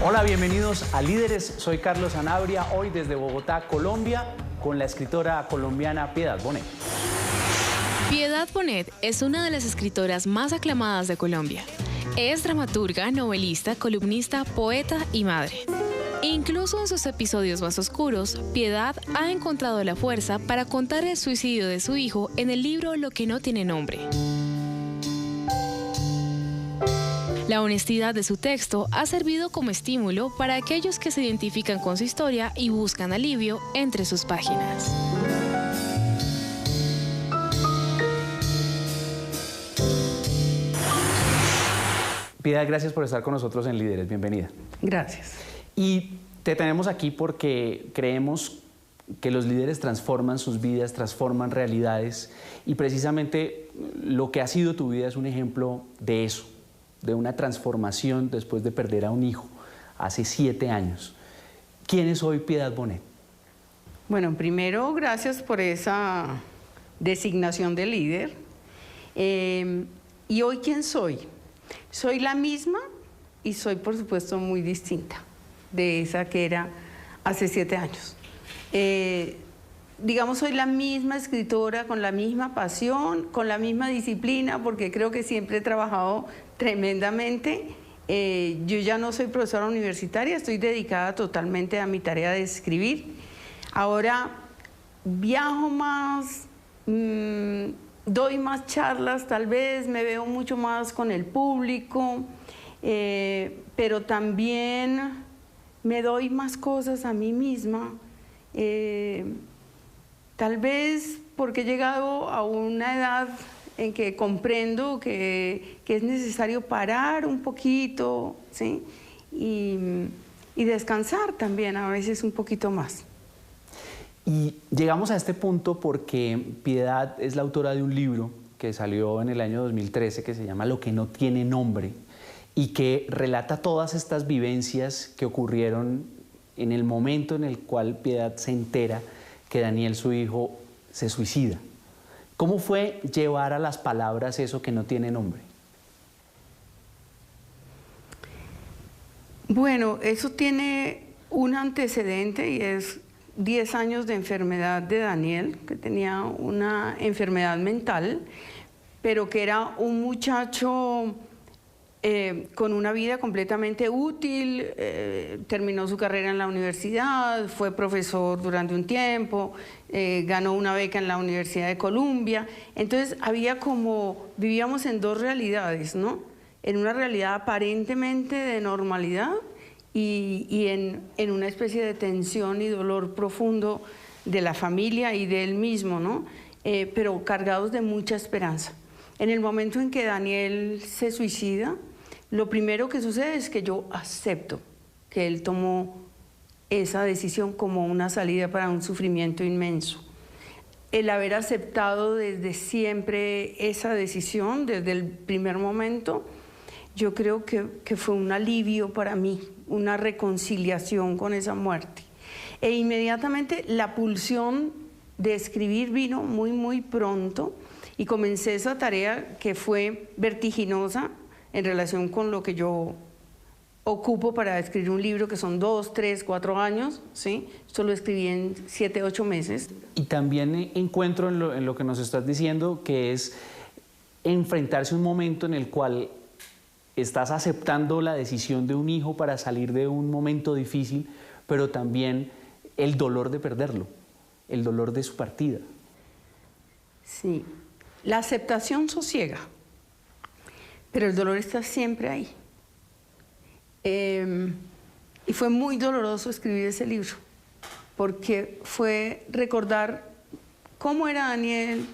Hola, bienvenidos a Líderes. Soy Carlos Sanabria, hoy desde Bogotá, Colombia, con la escritora colombiana Piedad Bonet. Piedad Bonet es una de las escritoras más aclamadas de Colombia. Es dramaturga, novelista, columnista, poeta y madre. Incluso en sus episodios más oscuros, Piedad ha encontrado la fuerza para contar el suicidio de su hijo en el libro Lo que no tiene nombre. La honestidad de su texto ha servido como estímulo para aquellos que se identifican con su historia y buscan alivio entre sus páginas. Piedad, gracias por estar con nosotros en Líderes. Bienvenida. Gracias. Y te tenemos aquí porque creemos que los líderes transforman sus vidas, transforman realidades, y precisamente lo que ha sido tu vida es un ejemplo de eso, de una transformación después de perder a un hijo hace 7 años. ¿Quién es hoy Piedad Bonet? Bueno, primero, gracias por esa designación de líder. ¿Y hoy quién soy? Soy la misma y soy, por supuesto, muy distinta de esa que era hace 7 años. Digamos, soy la misma escritora, con la misma pasión, con la misma disciplina, porque creo que siempre he trabajado tremendamente. Yo ya no soy profesora universitaria, estoy dedicada totalmente a mi tarea de escribir. Ahora viajo más, doy más charlas, tal vez me veo mucho más con el público, pero también me doy más cosas a mí misma. Tal vez porque he llegado a una edad en que comprendo que es necesario parar un poquito, ¿sí? Y descansar también a veces un poquito más. Y llegamos a este punto porque Piedad es la autora de un libro que salió en el año 2013 que se llama Lo que no tiene nombre, y que relata todas estas vivencias que ocurrieron en el momento en el cual Piedad se entera que Daniel, su hijo, se suicida. ¿Cómo fue llevar a las palabras eso que no tiene nombre? Bueno, eso tiene un antecedente y es 10 años de enfermedad de Daniel, que tenía una enfermedad mental, pero que era un muchacho con una vida completamente útil. Terminó su carrera en la universidad, fue profesor durante un tiempo, ganó una beca en la Universidad de Columbia. Entonces vivíamos en dos realidades, ¿no? En una realidad aparentemente de normalidad y en una especie de tensión y dolor profundo de la familia y de él mismo, ¿no? Pero cargados de mucha esperanza. En el momento en que Daniel se suicida, lo primero que sucede es que yo acepto que él tomó esa decisión como una salida para un sufrimiento inmenso. El haber aceptado desde siempre esa decisión, desde el primer momento, yo creo que fue un alivio para mí, una reconciliación con esa muerte. E inmediatamente la pulsión de escribir vino muy, muy pronto, y comencé esa tarea que fue vertiginosa en relación con lo que yo ocupo para escribir un libro, que son 2, 3, 4 años, ¿sí? Esto lo escribí en 7, 8 meses. Y también encuentro en lo que nos estás diciendo que es enfrentarse a un momento en el cual estás aceptando la decisión de un hijo para salir de un momento difícil, pero también el dolor de perderlo, el dolor de su partida. Sí, la aceptación sosiega, pero el dolor está siempre ahí. Y fue muy doloroso escribir ese libro, porque fue recordar cómo era Daniel,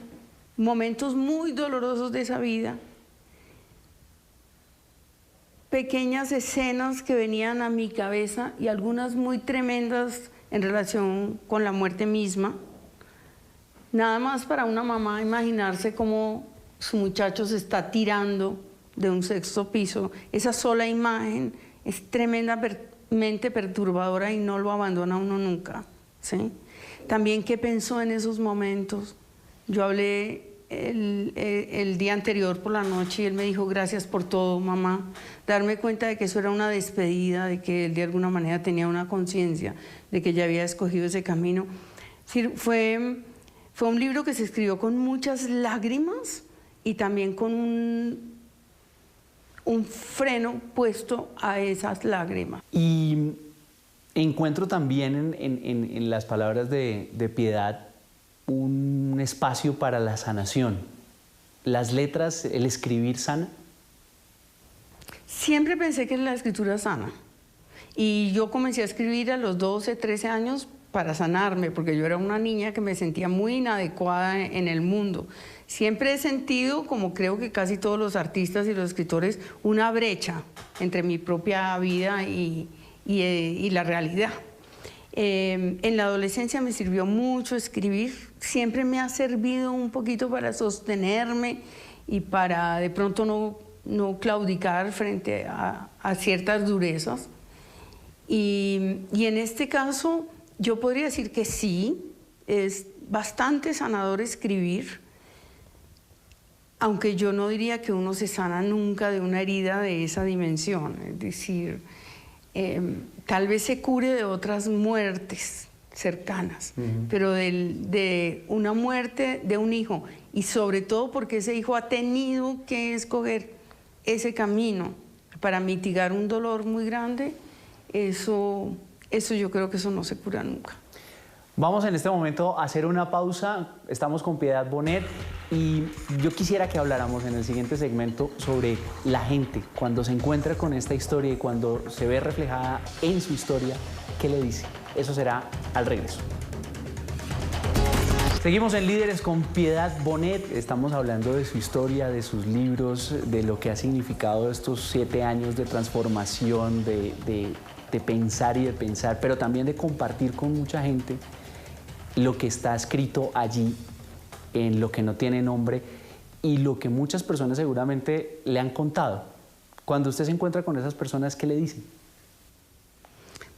momentos muy dolorosos de esa vida, pequeñas escenas que venían a mi cabeza y algunas muy tremendas en relación con la muerte misma. Nada más para una mamá imaginarse cómo su muchacho se está tirando de un 6º piso. Esa sola imagen es tremendamente perturbadora y no lo abandona uno nunca, ¿sí? También qué pensó en esos momentos. Yo hablé el día anterior por la noche y él me dijo, gracias por todo, mamá. Darme cuenta de que eso era una despedida, de que él de alguna manera tenía una conciencia de que ya había escogido ese camino. Sí, fue un libro que se escribió con muchas lágrimas y también con un freno puesto a esas lágrimas. Y encuentro también en las palabras de Piedad un espacio para la sanación. ¿Las letras, el escribir sana? Siempre pensé que la escritura sana. Y yo comencé a escribir a los 12, 13 años para sanarme, porque yo era una niña que me sentía muy inadecuada en el mundo. Siempre he sentido, como creo que casi todos los artistas y los escritores, una brecha entre mi propia vida y la realidad. En la adolescencia me sirvió mucho escribir, siempre me ha servido un poquito para sostenerme y para de pronto no claudicar frente a ciertas durezas. Y en este caso yo podría decir que sí, es bastante sanador escribir, aunque yo no diría que uno se sana nunca de una herida de esa dimensión, es decir, tal vez se cure de otras muertes cercanas, pero de una muerte de un hijo, y sobre todo porque ese hijo ha tenido que escoger ese camino para mitigar un dolor muy grande, eso yo creo que eso no se cura nunca. Vamos en este momento a hacer una pausa. Estamos con Piedad Bonet y yo quisiera que habláramos en el siguiente segmento sobre la gente cuando se encuentra con esta historia y cuando se ve reflejada en su historia, ¿qué le dice? Eso será al regreso. Seguimos en Líderes con Piedad Bonet. Estamos hablando de su historia, de sus libros, de lo que ha significado estos 7 años de transformación, de pensar y de pensar, pero también de compartir con mucha gente lo que está escrito allí, en Lo que no tiene nombre, y lo que muchas personas seguramente le han contado. Cuando usted se encuentra con esas personas, ¿qué le dicen?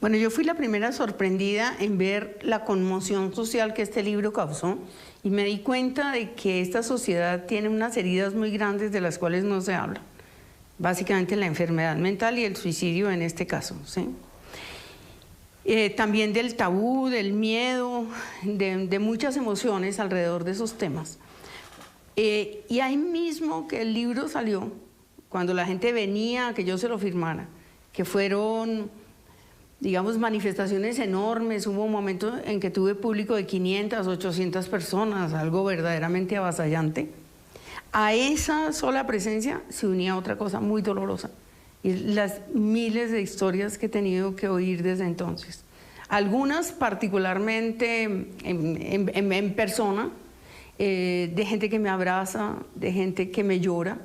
Bueno, yo fui la primera sorprendida en ver la conmoción social que este libro causó y me di cuenta de que esta sociedad tiene unas heridas muy grandes de las cuales no se habla. Básicamente la enfermedad mental y el suicidio en este caso, ¿sí? También del tabú, del miedo, de muchas emociones alrededor de esos temas. Y ahí mismo que el libro salió, cuando la gente venía a que yo se lo firmara, que fueron, digamos, manifestaciones enormes, hubo un momento en que tuve público de 500, 800 personas, algo verdaderamente avasallante. A esa sola presencia se unía otra cosa muy dolorosa, y las miles de historias que he tenido que oír desde entonces. Algunas particularmente en persona, de gente que me abraza, de gente que me llora,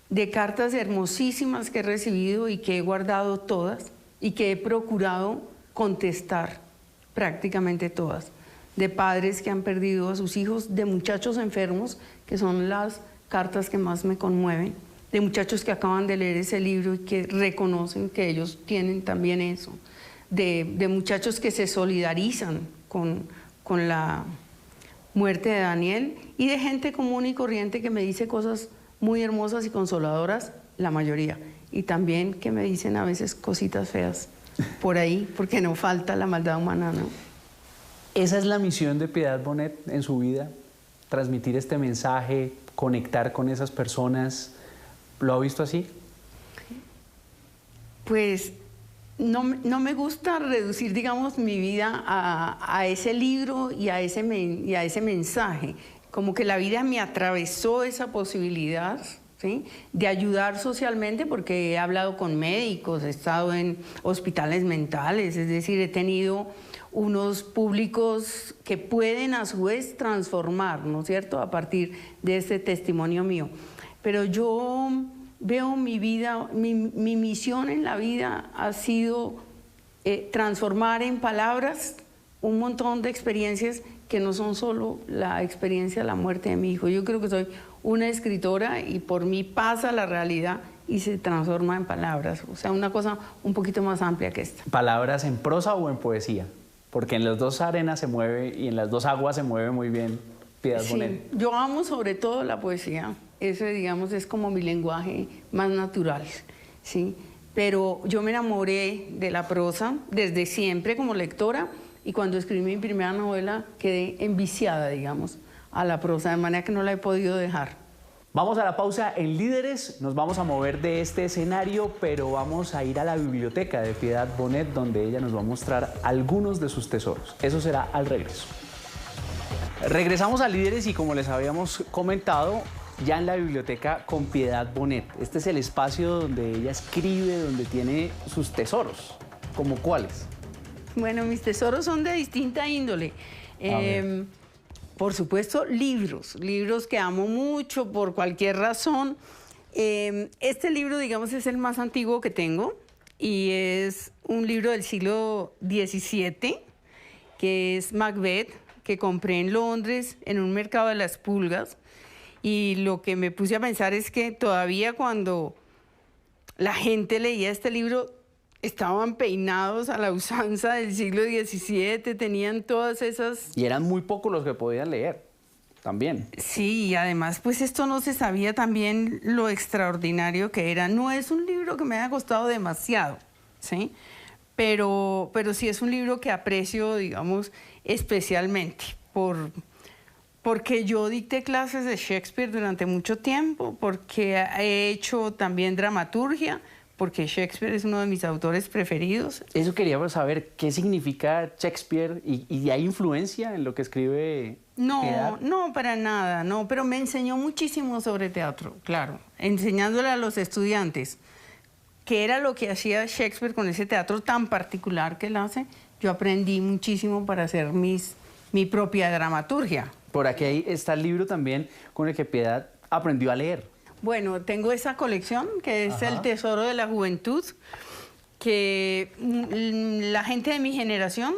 de cartas hermosísimas que he recibido y que he guardado todas y que he procurado contestar prácticamente todas, de padres que han perdido a sus hijos, de muchachos enfermos, que son las cartas que más me conmueven, de muchachos que acaban de leer ese libro y que reconocen que ellos tienen también eso, de muchachos que se solidarizan con la muerte de Daniel, y de gente común y corriente que me dice cosas muy hermosas y consoladoras, la mayoría, y también que me dicen a veces cositas feas por ahí, porque no falta la maldad humana, ¿no? Esa es la misión de Piedad Bonet en su vida, transmitir este mensaje, conectar con esas personas. ¿Lo ha visto así? Pues no me gusta reducir, digamos, mi vida a ese libro y a ese mensaje. Como que la vida me atravesó esa posibilidad, ¿sí?, de ayudar socialmente, porque he hablado con médicos, he estado en hospitales mentales, es decir, he tenido unos públicos que pueden a su vez transformar, ¿no es cierto?, a partir de este testimonio mío. Pero yo veo mi vida, mi misión en la vida ha sido transformar en palabras un montón de experiencias que no son solo la experiencia de la muerte de mi hijo. Yo creo que soy una escritora y por mí pasa la realidad y se transforma en palabras. O sea, una cosa un poquito más amplia que esta. ¿Palabras en prosa o en poesía? Porque en las dos arenas se mueve y en las dos aguas se mueve muy bien Piedad Sí, Bonet? yo amo sobre todo la poesía. Ese, digamos, es como mi lenguaje más natural, ¿sí? Pero yo me enamoré de la prosa desde siempre como lectora y cuando escribí mi primera novela quedé enviciada, digamos, a la prosa, de manera que no la he podido dejar. Vamos a la pausa en Líderes, nos vamos a mover de este escenario, pero vamos a ir a la biblioteca de Piedad Bonet, donde ella nos va a mostrar algunos de sus tesoros. Eso será al regreso. Regresamos a Líderes y como les habíamos comentado, ya en la biblioteca con Piedad Bonet. Este es el espacio donde ella escribe, donde tiene sus tesoros. ¿Cómo cuáles? Bueno, mis tesoros son de distinta índole. Por supuesto, libros que amo mucho por cualquier razón. Este libro, digamos, es el más antiguo que tengo y es un libro del siglo XVII, que es Macbeth, que compré en Londres, en un mercado de las pulgas. Y lo que me puse a pensar es que todavía cuando la gente leía este libro, estaban peinados a la usanza del siglo XVII, tenían todas esas... Y eran muy pocos los que podían leer, también. Sí, y además, pues esto no se sabía también lo extraordinario que era. No es un libro que me haya costado demasiado, ¿sí? Pero sí es un libro que aprecio, digamos, especialmente porque yo dicté clases de Shakespeare durante mucho tiempo, porque he hecho también dramaturgia, porque Shakespeare es uno de mis autores preferidos. Eso quería saber, ¿qué significa Shakespeare? ¿Y hay influencia en lo que escribe Piedad? No, para nada, no, pero me enseñó muchísimo sobre teatro, claro, enseñándole a los estudiantes qué era lo que hacía Shakespeare con ese teatro tan particular que él hace. Yo aprendí muchísimo para hacer mi propia dramaturgia. Por aquí está el libro también con el que Piedad aprendió a leer. Bueno, tengo esa colección que es El Tesoro de la Juventud, que la gente de mi generación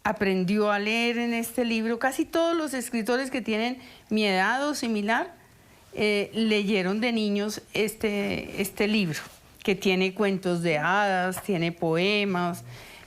aprendió a leer en este libro. Casi todos los escritores que tienen mi edad o similar leyeron de niños este libro, que tiene cuentos de hadas, tiene poemas,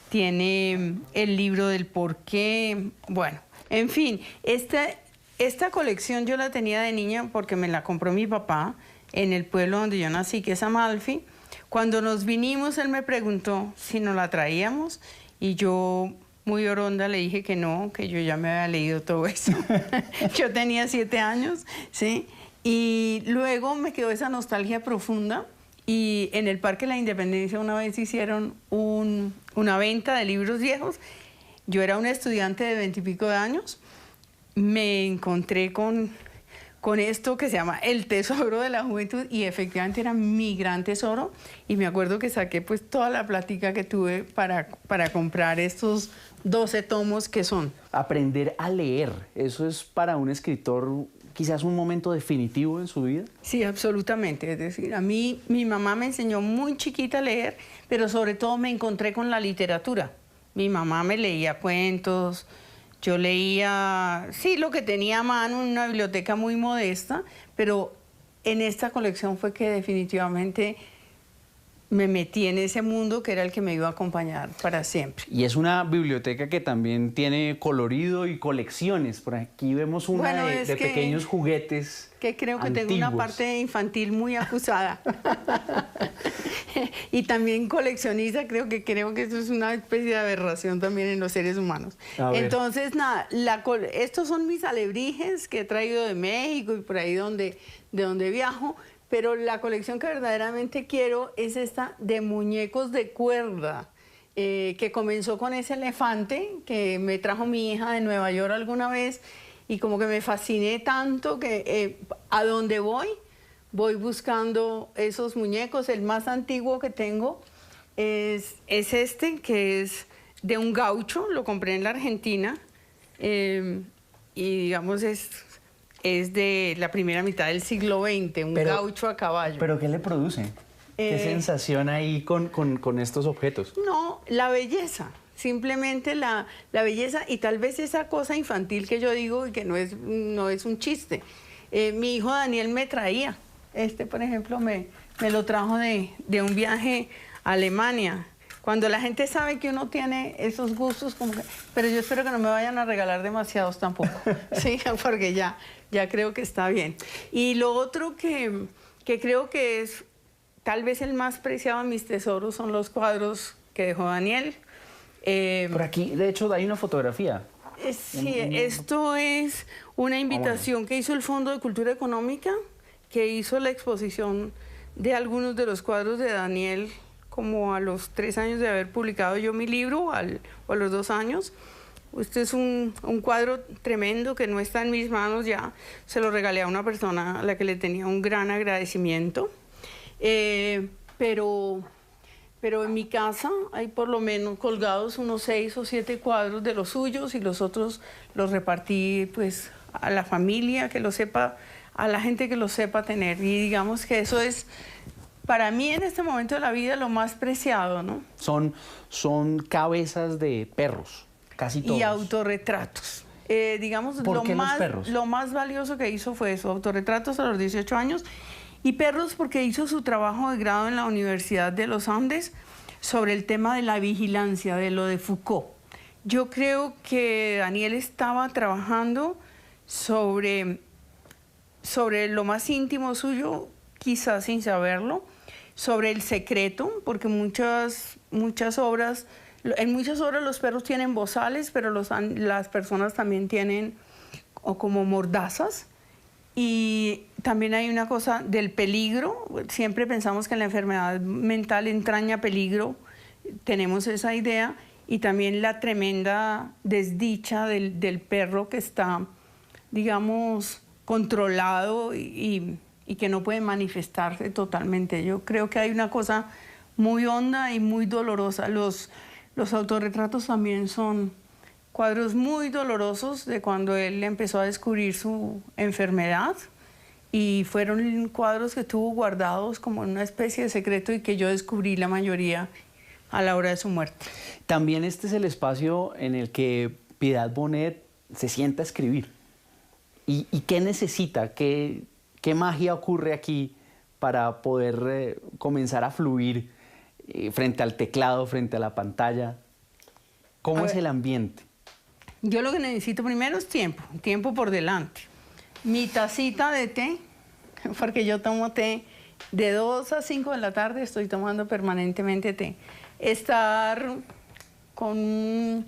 tiene el libro del porqué. Bueno, en fin, esta colección yo la tenía de niña porque me la compró mi papá en el pueblo donde yo nací, que es Amalfi. Cuando nos vinimos, él me preguntó si nos la traíamos y yo, muy oronda, le dije que no, que yo ya me había leído todo eso. Yo tenía 7 años, ¿sí? Y luego me quedó esa nostalgia profunda y en el Parque de la Independencia una vez hicieron una venta de libros viejos. Yo era una estudiante de 20 y pico de años. Me encontré con esto que se llama El Tesoro de la Juventud y efectivamente era mi gran tesoro y me acuerdo que saqué pues toda la plática que tuve para comprar estos 12 tomos que son. Aprender a leer, ¿eso es para un escritor quizás un momento definitivo en su vida? Sí, absolutamente. Es decir, a mí mi mamá me enseñó muy chiquita a leer, pero sobre todo me encontré con la literatura. Mi mamá me leía cuentos. Yo leía, sí, lo que tenía a mano en una biblioteca muy modesta, pero en esta colección fue que definitivamente me metí en ese mundo que era el que me iba a acompañar para siempre. Y es una biblioteca que también tiene colorido y colecciones. Por aquí vemos una de pequeños juguetes que creo que antiguos. tengo una parte infantil muy acusada. Y también coleccionista, creo que eso es una especie de aberración también en los seres humanos. Entonces, nada, estos son mis alebrijes que he traído de México y por ahí de donde viajo, pero la colección que verdaderamente quiero es esta de muñecos de cuerda, que comenzó con ese elefante que me trajo mi hija de Nueva York alguna vez y como que me fasciné tanto que a donde voy buscando esos muñecos. El más antiguo que tengo es este, que es de un gaucho, lo compré en la Argentina, y digamos es de la primera mitad del siglo XX, un gaucho a caballo. ¿Pero qué le produce? ¿Qué sensación hay con estos objetos? No, la belleza. Simplemente la belleza y tal vez esa cosa infantil que yo digo y que no es un chiste. Mi hijo Daniel me traía. Por ejemplo, me lo trajo de un viaje a Alemania. Cuando la gente sabe que uno tiene esos gustos, como que, pero yo espero que no me vayan a regalar demasiados tampoco, sí, porque ya creo que está bien. Y lo otro que creo que es tal vez el más preciado de mis tesoros son los cuadros que dejó Daniel. Por aquí, de hecho, hay una fotografía. Sí, esto es una invitación que hizo el Fondo de Cultura Económica, que hizo la exposición de algunos de los cuadros de Daniel, como a los 3 años de haber publicado yo mi libro, o a los 2 años. Este es un cuadro tremendo que no está en mis manos ya. Se lo regalé a una persona a la que le tenía un gran agradecimiento. Pero en mi casa hay por lo menos colgados unos 6 o 7 cuadros de los suyos, y los otros los repartí pues a la familia que lo sepa, a la gente que lo sepa tener. Y digamos que eso es para mí en este momento de la vida lo más preciado, ¿no? Son cabezas de perros, casi todos. Y autorretratos. Digamos, ¿Por qué los perros? Lo más valioso que hizo fue eso, autorretratos a los 18 años. Y perros porque hizo su trabajo de grado en la Universidad de los Andes sobre el tema de la vigilancia, de lo de Foucault. Yo creo que Daniel estaba trabajando sobre lo más íntimo suyo, quizás sin saberlo, sobre el secreto, porque en muchas obras los perros tienen bozales, pero las personas también tienen como mordazas. Y también hay una cosa del peligro. Siempre pensamos que la enfermedad mental entraña peligro, tenemos esa idea, y también la tremenda desdicha del perro que está, digamos, controlado y que no puede manifestarse totalmente. Yo creo que hay una cosa muy honda y muy dolorosa. Los autorretratos también son cuadros muy dolorosos de cuando él empezó a descubrir su enfermedad, y fueron cuadros que tuvo guardados como en una especie de secreto y que yo descubrí la mayoría a la hora de su muerte. También este es el espacio en el que Piedad Bonet se sienta a escribir. ¿Y qué necesita? ¿Qué magia ocurre aquí para poder comenzar a fluir frente al teclado, frente a la pantalla? ¿Cómo es el ambiente? Yo lo que necesito primero es tiempo por delante. Mi tacita de té, porque yo tomo té de 2 a 5 de la tarde, estoy tomando permanentemente té. Estar con un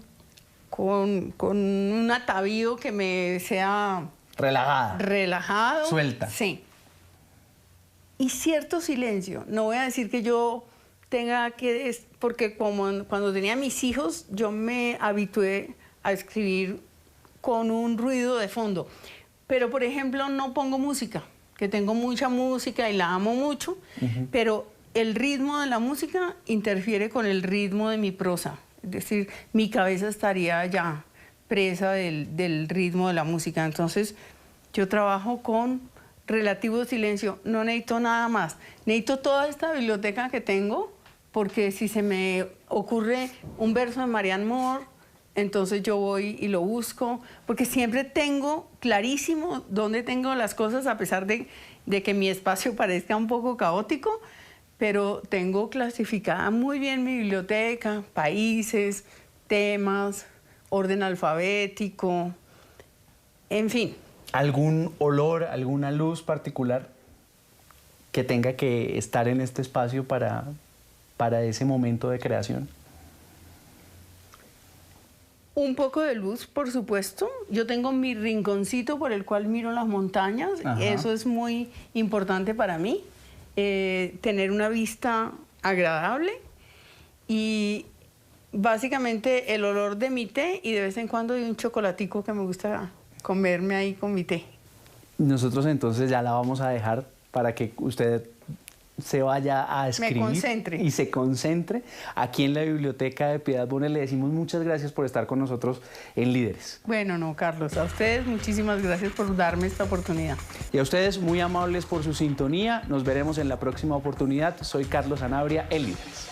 atavío que me sea... Relajado. Suelta. Sí. Y cierto silencio. No voy a decir que yo tenga que... Porque cuando tenía mis hijos, yo me habitué a escribir con un ruido de fondo. Pero, por ejemplo, no pongo música, que tengo mucha música y la amo mucho, pero el ritmo de la música interfiere con el ritmo de mi prosa. Es decir, mi cabeza estaría ya presa del ritmo de la música. Entonces, yo trabajo con relativo silencio. No necesito nada más. Necesito toda esta biblioteca que tengo, porque si se me ocurre un verso de Marianne Moore, entonces yo voy y lo busco, porque siempre tengo clarísimo dónde tengo las cosas, a pesar de que mi espacio parezca un poco caótico, pero tengo clasificada muy bien mi biblioteca, países, temas, orden alfabético, en fin. ¿Algún olor, alguna luz particular que tenga que estar en este espacio para ese momento de creación? Un poco de luz, por supuesto. Yo tengo mi rinconcito por el cual miro las montañas. Ajá. Eso es muy importante para mí. Tener una vista agradable y básicamente el olor de mi té, y de vez en cuando de un chocolatico que me gusta comerme ahí con mi té. Nosotros entonces ya la vamos a dejar para que usted se vaya a escribir y se concentre aquí en la biblioteca de Piedad Bonet. Le decimos muchas gracias por estar con nosotros en Líderes. Bueno, no, Carlos, a ustedes muchísimas gracias por darme esta oportunidad. Y a ustedes muy amables por su sintonía. Nos veremos en la próxima oportunidad. Soy Carlos Sanabria en Líderes.